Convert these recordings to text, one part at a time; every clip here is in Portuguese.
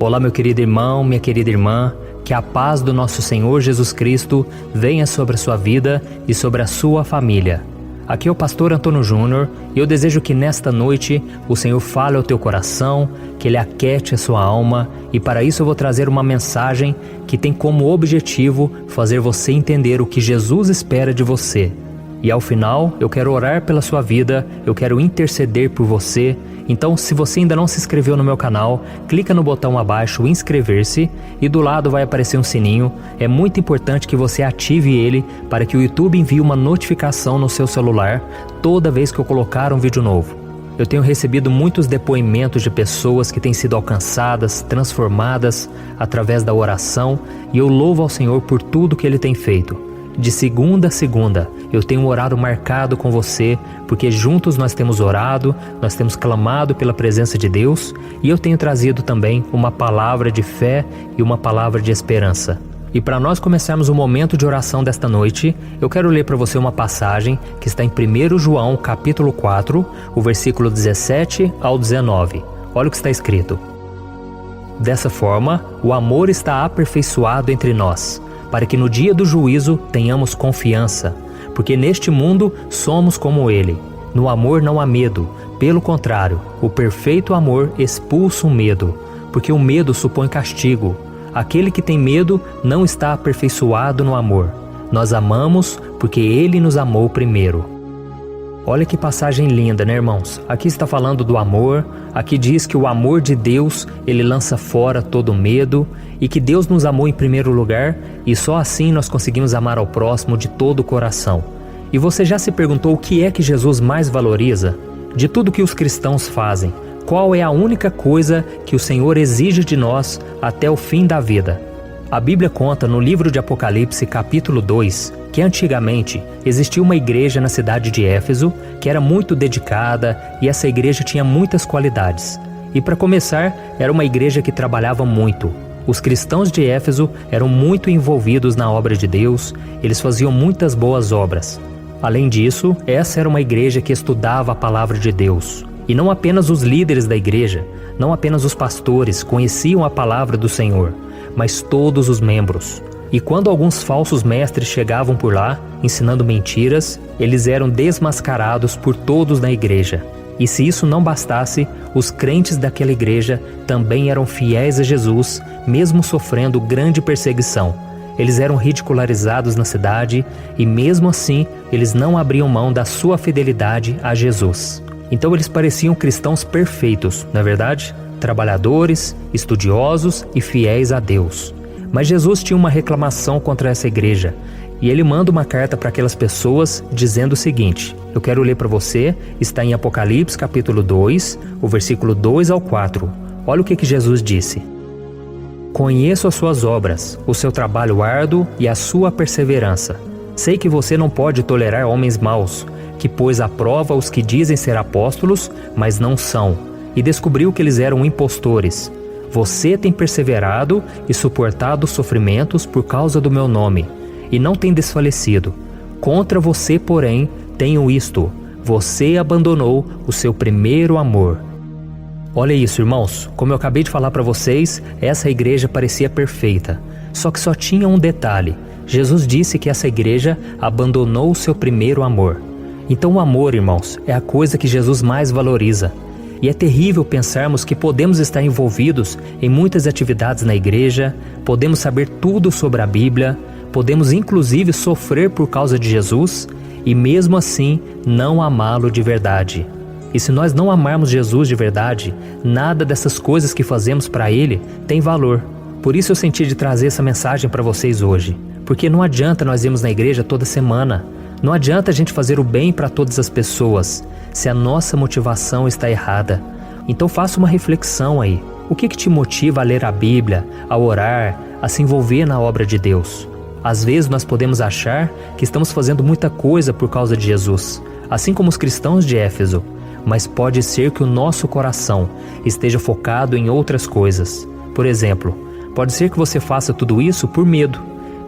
Olá, meu querido irmão, minha querida irmã, que a paz do nosso Senhor Jesus Cristo venha sobre a sua vida e sobre a sua família. Aqui é o pastor Antônio Júnior e eu desejo que nesta noite o Senhor fale ao teu coração, que Ele aquete a sua alma, e para isso eu vou trazer uma mensagem que tem como objetivo fazer você entender o que Jesus espera de você. E ao final, eu quero orar pela sua vida, eu quero interceder por você. Então, se você ainda não se inscreveu no meu canal, clica no botão abaixo, inscrever-se, e do lado vai aparecer um sininho. É muito importante que você ative ele para que o YouTube envie uma notificação no seu celular toda vez que eu colocar um vídeo novo. Eu tenho recebido muitos depoimentos de pessoas que têm sido alcançadas, transformadas através da oração, e eu louvo ao Senhor por tudo que Ele tem feito. De segunda a segunda, eu tenho um horário marcado com você, porque juntos nós temos orado, nós temos clamado pela presença de Deus, e eu tenho trazido também uma palavra de fé e uma palavra de esperança. E para nós começarmos o momento de oração desta noite, eu quero ler para você uma passagem que está em 1 João capítulo 4, o versículo 17 ao 19. Olha o que está escrito. Dessa forma, o amor está aperfeiçoado entre nós, para que no dia do juízo tenhamos confiança, porque neste mundo somos como Ele. No amor não há medo, pelo contrário, o perfeito amor expulsa o medo, porque o medo supõe castigo. Aquele que tem medo não está aperfeiçoado no amor. Nós amamos porque Ele nos amou primeiro. Olha que passagem linda, né, irmãos? Aqui está falando do amor, aqui diz que o amor de Deus, Ele lança fora todo medo, e que Deus nos amou em primeiro lugar, e só assim nós conseguimos amar ao próximo de todo o coração. E você já se perguntou o que é que Jesus mais valoriza? De tudo que os cristãos fazem, qual é a única coisa que o Senhor exige de nós até o fim da vida? A Bíblia conta no livro de Apocalipse, capítulo 2, que antigamente existia uma igreja na cidade de Éfeso que era muito dedicada, e essa igreja tinha muitas qualidades. E para começar, era uma igreja que trabalhava muito. Os cristãos de Éfeso eram muito envolvidos na obra de Deus, eles faziam muitas boas obras. Além disso, essa era uma igreja que estudava a palavra de Deus. E não apenas os líderes da igreja, não apenas os pastores conheciam a palavra do Senhor, mas todos os membros. E quando alguns falsos mestres chegavam por lá, ensinando mentiras, eles eram desmascarados por todos na igreja. E se isso não bastasse, os crentes daquela igreja também eram fiéis a Jesus, mesmo sofrendo grande perseguição. Eles eram ridicularizados na cidade, e mesmo assim, eles não abriam mão da sua fidelidade a Jesus. Então eles pareciam cristãos perfeitos, não é verdade? Trabalhadores, estudiosos e fiéis a Deus. Mas Jesus tinha uma reclamação contra essa igreja, e Ele manda uma carta para aquelas pessoas dizendo o seguinte. Eu quero ler para você, está em Apocalipse capítulo 2, o versículo 2 ao 4. Olha o que Jesus disse. Conheço as suas obras, o seu trabalho árduo e a sua perseverança. Sei que você não pode tolerar homens maus, que pôs à prova os que dizem ser apóstolos, mas não são, e descobriu que eles eram impostores. Você tem perseverado e suportado sofrimentos por causa do meu nome, e não tem desfalecido. Contra você, porém, tenho isto: você abandonou o seu primeiro amor. Olha isso, irmãos, como eu acabei de falar para vocês, essa igreja parecia perfeita. Só que só tinha um detalhe. Jesus disse que essa igreja abandonou o seu primeiro amor. Então o amor, irmãos, é a coisa que Jesus mais valoriza. E é terrível pensarmos que podemos estar envolvidos em muitas atividades na igreja, podemos saber tudo sobre a Bíblia, podemos inclusive sofrer por causa de Jesus, e mesmo assim não amá-lo de verdade. E se nós não amarmos Jesus de verdade, nada dessas coisas que fazemos para Ele tem valor. Por isso eu senti de trazer essa mensagem para vocês hoje. Porque não adianta nós irmos na igreja toda semana. Não adianta a gente fazer o bem para todas as pessoas, se a nossa motivação está errada. Então faça uma reflexão aí. O que te motiva a ler a Bíblia, a orar, a se envolver na obra de Deus? Às vezes nós podemos achar que estamos fazendo muita coisa por causa de Jesus, assim como os cristãos de Éfeso. Mas pode ser que o nosso coração esteja focado em outras coisas. Por exemplo, pode ser que você faça tudo isso por medo.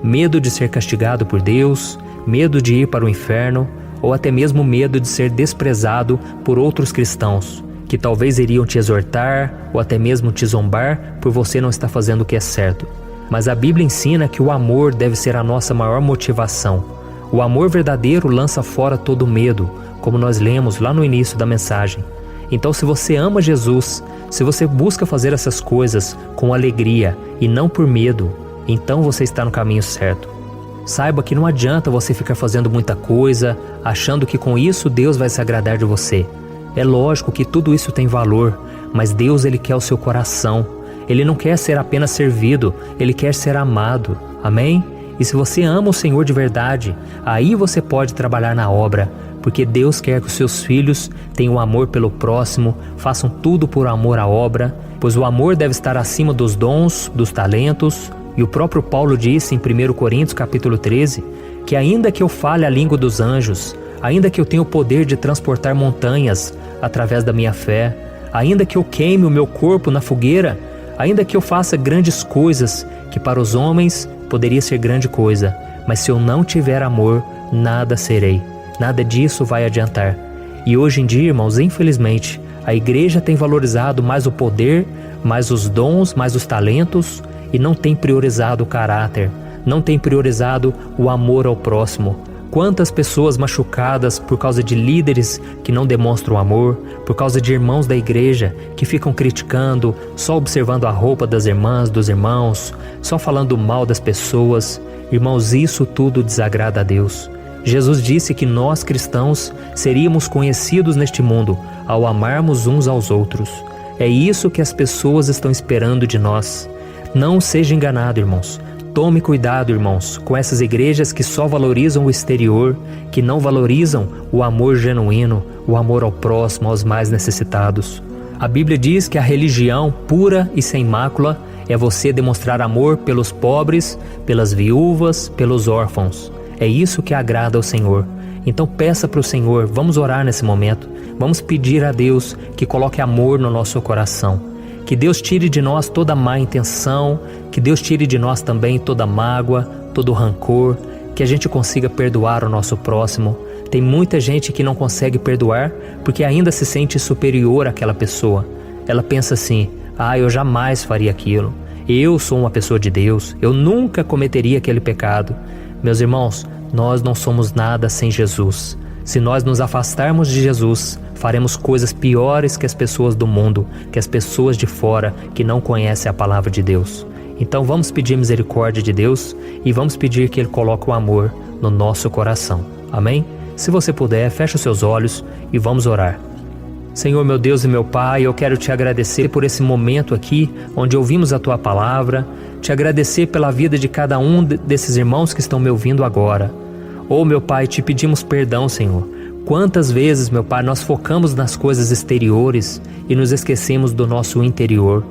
Medo de ser castigado por Deus, medo de ir para o inferno, ou até mesmo medo de ser desprezado por outros cristãos, que que talvez iriam te exortar ou até mesmo te zombar por você não estar fazendo o que é certo. Mas a Bíblia ensina que o amor deve ser a nossa maior motivação. O amor verdadeiro lança fora todo medo, como nós lemos lá no início da mensagem. Então, se você ama Jesus, se você busca fazer essas coisas com alegria e não por medo, então você está no caminho certo. Saiba que não adianta você ficar fazendo muita coisa, achando que com isso Deus vai se agradar de você. É lógico que tudo isso tem valor, mas Deus, Ele quer o seu coração. Ele não quer ser apenas servido, Ele quer ser amado. Amém? E se você ama o Senhor de verdade, aí você pode trabalhar na obra, porque Deus quer que os seus filhos tenham amor pelo próximo, façam tudo por amor à obra, pois o amor deve estar acima dos dons, dos talentos. E o próprio Paulo disse em 1 Coríntios capítulo 13, que ainda que eu fale a língua dos anjos, ainda que eu tenha o poder de transportar montanhas através da minha fé, ainda que eu queime o meu corpo na fogueira, ainda que eu faça grandes coisas, que para os homens poderia ser grande coisa, mas se eu não tiver amor, nada serei. Nada disso vai adiantar. E hoje em dia, irmãos, infelizmente, a igreja tem valorizado mais o poder, mais os dons, mais os talentos, e não tem priorizado o caráter, não tem priorizado o amor ao próximo. Quantas pessoas machucadas por causa de líderes que não demonstram amor, por causa de irmãos da igreja que ficam criticando, só observando a roupa das irmãs, dos irmãos, só falando mal das pessoas. Irmãos, isso tudo desagrada a Deus. Jesus disse que nós cristãos seríamos conhecidos neste mundo ao amarmos uns aos outros. É isso que as pessoas estão esperando de nós. Não seja enganado, irmãos. Tome cuidado, irmãos, com essas igrejas que só valorizam o exterior, que não valorizam o amor genuíno, o amor ao próximo, aos mais necessitados. A Bíblia diz que a religião pura e sem mácula é você demonstrar amor pelos pobres, pelas viúvas, pelos órfãos. É isso que agrada ao Senhor. Então peça para o Senhor, vamos orar nesse momento, vamos pedir a Deus que coloque amor no nosso coração. Que Deus tire de nós toda má intenção, que Deus tire de nós também toda mágoa, todo rancor, que a gente consiga perdoar o nosso próximo. Tem muita gente que não consegue perdoar porque ainda se sente superior àquela pessoa. Ela pensa assim, eu jamais faria aquilo, eu sou uma pessoa de Deus, eu nunca cometeria aquele pecado. Meus irmãos, nós não somos nada sem Jesus. Se nós nos afastarmos de Jesus, faremos coisas piores que as pessoas do mundo, que as pessoas de fora que não conhecem a palavra de Deus. Então vamos pedir misericórdia de Deus e vamos pedir que Ele coloque o amor no nosso coração. Amém? Se você puder, feche os seus olhos e vamos orar. Senhor, meu Deus e meu Pai, eu quero te agradecer por esse momento aqui, onde ouvimos a Tua palavra, te agradecer pela vida de cada um desses irmãos que estão me ouvindo agora. Meu Pai, te pedimos perdão, Senhor. Quantas vezes, meu Pai, nós focamos nas coisas exteriores e nos esquecemos do nosso interior.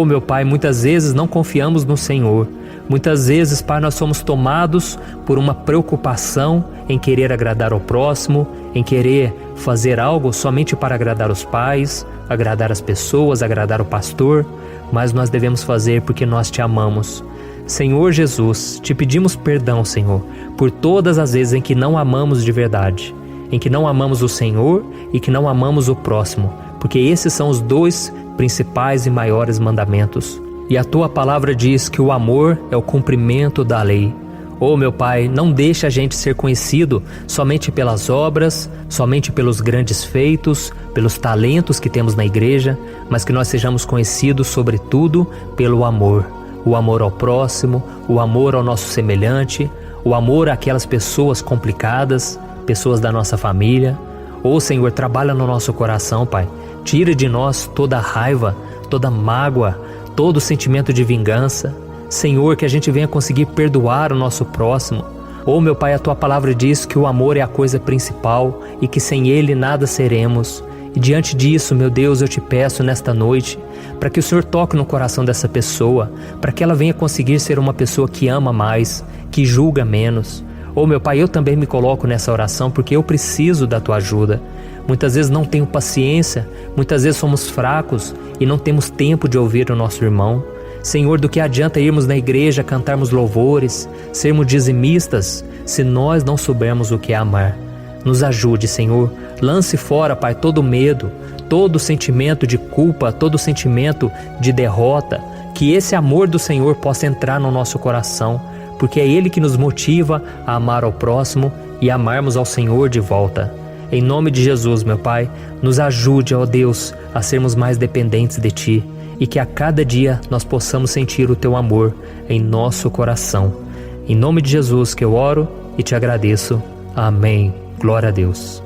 Meu Pai, muitas vezes não confiamos no Senhor. Muitas vezes, Pai, nós somos tomados por uma preocupação em querer agradar ao próximo, em querer fazer algo somente para agradar os pais, agradar as pessoas, agradar o pastor, mas nós devemos fazer porque nós te amamos. Senhor Jesus, te pedimos perdão, Senhor, por todas as vezes em que não amamos de verdade, em que não amamos o Senhor e que não amamos o próximo, porque esses são os dois principais e maiores mandamentos. E a Tua palavra diz que o amor é o cumprimento da lei. Meu Pai, não deixa a gente ser conhecido somente pelas obras, somente pelos grandes feitos, pelos talentos que temos na igreja, mas que nós sejamos conhecidos sobretudo pelo amor. O amor ao próximo, o amor ao nosso semelhante, o amor àquelas pessoas complicadas, pessoas da nossa família. Senhor, trabalha no nosso coração, Pai. Tira de nós toda raiva, toda mágoa, todo sentimento de vingança. Senhor, que a gente venha conseguir perdoar o nosso próximo. Meu Pai, a Tua palavra diz que o amor é a coisa principal e que sem ele nada seremos. E diante disso, meu Deus, eu te peço nesta noite, para que o Senhor toque no coração dessa pessoa, para que ela venha conseguir ser uma pessoa que ama mais, que julga menos. Meu Pai, eu também me coloco nessa oração porque eu preciso da Tua ajuda. Muitas vezes não tenho paciência, muitas vezes somos fracos e não temos tempo de ouvir o nosso irmão. Senhor, do que adianta irmos na igreja, cantarmos louvores, sermos dizimistas, se nós não soubermos o que é amar? Nos ajude, Senhor. Lance fora, Pai, todo medo, todo sentimento de culpa, todo sentimento de derrota. Que esse amor do Senhor possa entrar no nosso coração, porque é Ele que nos motiva a amar ao próximo e amarmos ao Senhor de volta. Em nome de Jesus, meu Pai, nos ajude, ó Deus, a sermos mais dependentes de Ti e que a cada dia nós possamos sentir o Teu amor em nosso coração. Em nome de Jesus que eu oro e te agradeço. Amém. Glória a Deus.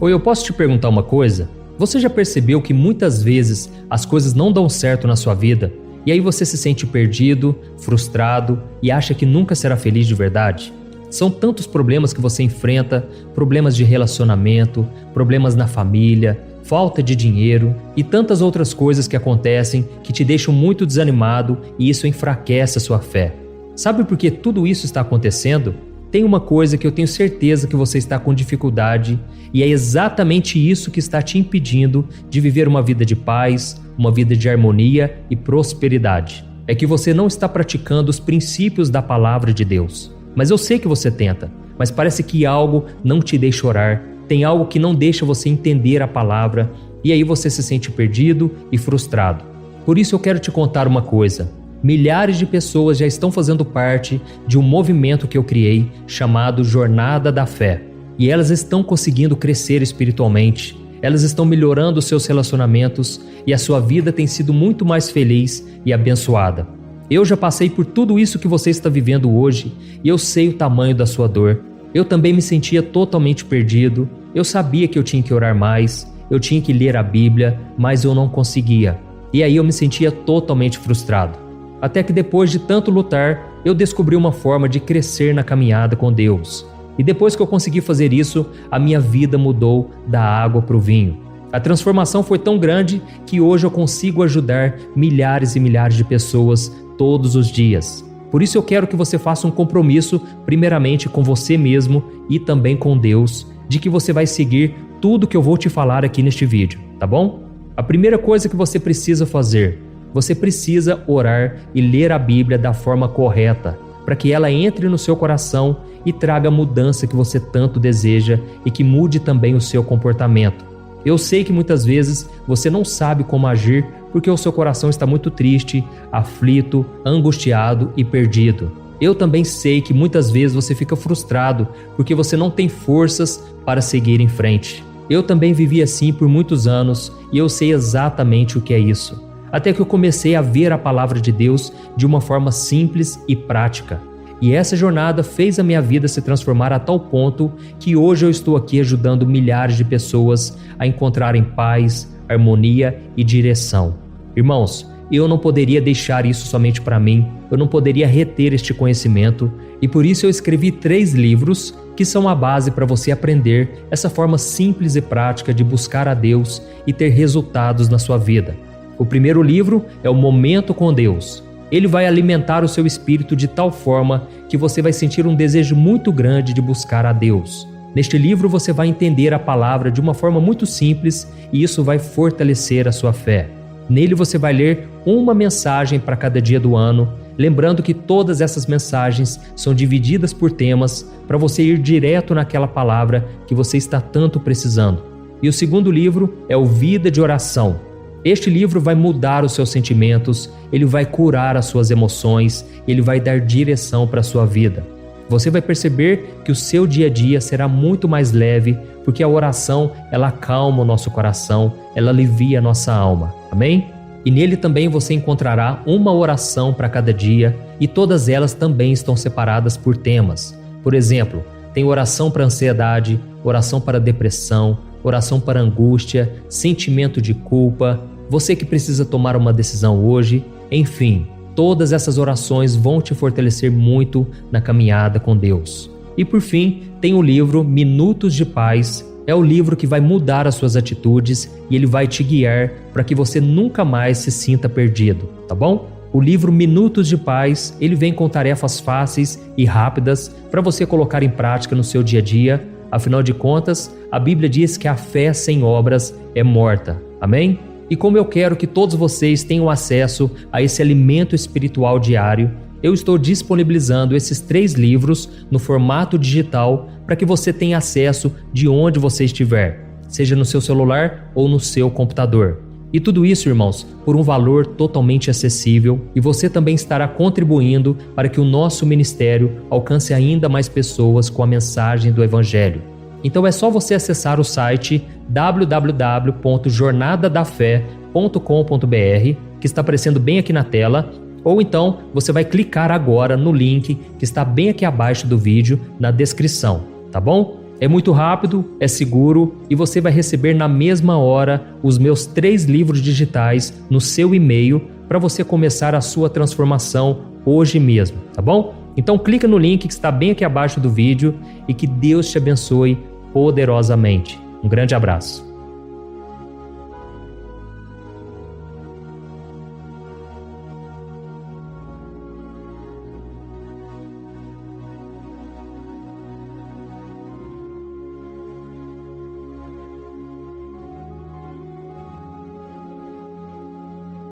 Oi, eu posso te perguntar uma coisa? Você já percebeu que muitas vezes as coisas não dão certo na sua vida e aí você se sente perdido, frustrado e acha que nunca será feliz de verdade? São tantos problemas que você enfrenta, problemas de relacionamento, problemas na família, falta de dinheiro e tantas outras coisas que acontecem que te deixam muito desanimado e isso enfraquece a sua fé. Sabe por que tudo isso está acontecendo? Tem uma coisa que eu tenho certeza que você está com dificuldade e é exatamente isso que está te impedindo de viver uma vida de paz, uma vida de harmonia e prosperidade. É que você não está praticando os princípios da palavra de Deus. Mas eu sei que você tenta, mas parece que algo não te deixa orar, tem algo que não deixa você entender a palavra e aí você se sente perdido e frustrado. Por isso eu quero te contar uma coisa. Milhares de pessoas já estão fazendo parte de um movimento que eu criei chamado Jornada da Fé. E elas estão conseguindo crescer espiritualmente, elas estão melhorando seus relacionamentos e a sua vida tem sido muito mais feliz e abençoada. Eu já passei por tudo isso que você está vivendo hoje e eu sei o tamanho da sua dor. Eu também me sentia totalmente perdido, eu sabia que eu tinha que orar mais, eu tinha que ler a Bíblia, mas eu não conseguia. E aí eu me sentia totalmente frustrado. Até que depois de tanto lutar, eu descobri uma forma de crescer na caminhada com Deus. E depois que eu consegui fazer isso, a minha vida mudou da água para o vinho. A transformação foi tão grande que hoje eu consigo ajudar milhares e milhares de pessoas todos os dias. Por isso eu quero que você faça um compromisso, primeiramente com você mesmo e também com Deus, de que você vai seguir tudo que eu vou te falar aqui neste vídeo, tá bom? A primeira coisa que você precisa fazer, você precisa orar e ler a Bíblia da forma correta, para que ela entre no seu coração e traga a mudança que você tanto deseja e que mude também o seu comportamento. Eu sei que muitas vezes você não sabe como agir porque o seu coração está muito triste, aflito, angustiado e perdido. Eu também sei que muitas vezes você fica frustrado porque você não tem forças para seguir em frente. Eu também vivi assim por muitos anos e eu sei exatamente o que é isso. Até que eu comecei a ver a palavra de Deus de uma forma simples e prática. E essa jornada fez a minha vida se transformar a tal ponto que hoje eu estou aqui ajudando milhares de pessoas a encontrarem paz, harmonia e direção. Irmãos, eu não poderia deixar isso somente para mim, eu não poderia reter este conhecimento e por isso eu escrevi 3 livros que são a base para você aprender essa forma simples e prática de buscar a Deus e ter resultados na sua vida. O primeiro livro é o Momento com Deus. Ele vai alimentar o seu espírito de tal forma que você vai sentir um desejo muito grande de buscar a Deus. Neste livro você vai entender a palavra de uma forma muito simples e isso vai fortalecer a sua fé. Nele você vai ler uma mensagem para cada dia do ano, lembrando que todas essas mensagens são divididas por temas para você ir direto naquela palavra que você está tanto precisando. E o segundo livro é o Vida de Oração. Este livro vai mudar os seus sentimentos, ele vai curar as suas emoções, ele vai dar direção para a sua vida. Você vai perceber que o seu dia a dia será muito mais leve, porque a oração, ela acalma o nosso coração, ela alivia a nossa alma. Amém? E nele também você encontrará uma oração para cada dia e todas elas também estão separadas por temas. Por exemplo, tem oração para ansiedade, oração para depressão, oração para angústia, sentimento de culpa, você que precisa tomar uma decisão hoje, enfim, todas essas orações vão te fortalecer muito na caminhada com Deus. E por fim, tem o livro Minutos de Paz, é o livro que vai mudar as suas atitudes e ele vai te guiar para que você nunca mais se sinta perdido, tá bom? O livro Minutos de Paz, ele vem com tarefas fáceis e rápidas para você colocar em prática no seu dia a dia. Afinal de contas, a Bíblia diz que a fé sem obras é morta. Amém? E como eu quero que todos vocês tenham acesso a esse alimento espiritual diário, eu estou disponibilizando esses 3 livros no formato digital para que você tenha acesso de onde você estiver, seja no seu celular ou no seu computador. E tudo isso, irmãos, por um valor totalmente acessível, e você também estará contribuindo para que o nosso ministério alcance ainda mais pessoas com a mensagem do Evangelho. Então é só você acessar o site www.jornadadafé.com.br, que está aparecendo bem aqui na tela, ou então você vai clicar agora no link que está bem aqui abaixo do vídeo, na descrição, tá bom? É muito rápido, é seguro e você vai receber na mesma hora os meus 3 livros digitais no seu e-mail para você começar a sua transformação hoje mesmo, tá bom? Então clica no link que está bem aqui abaixo do vídeo e que Deus te abençoe poderosamente. Um grande abraço.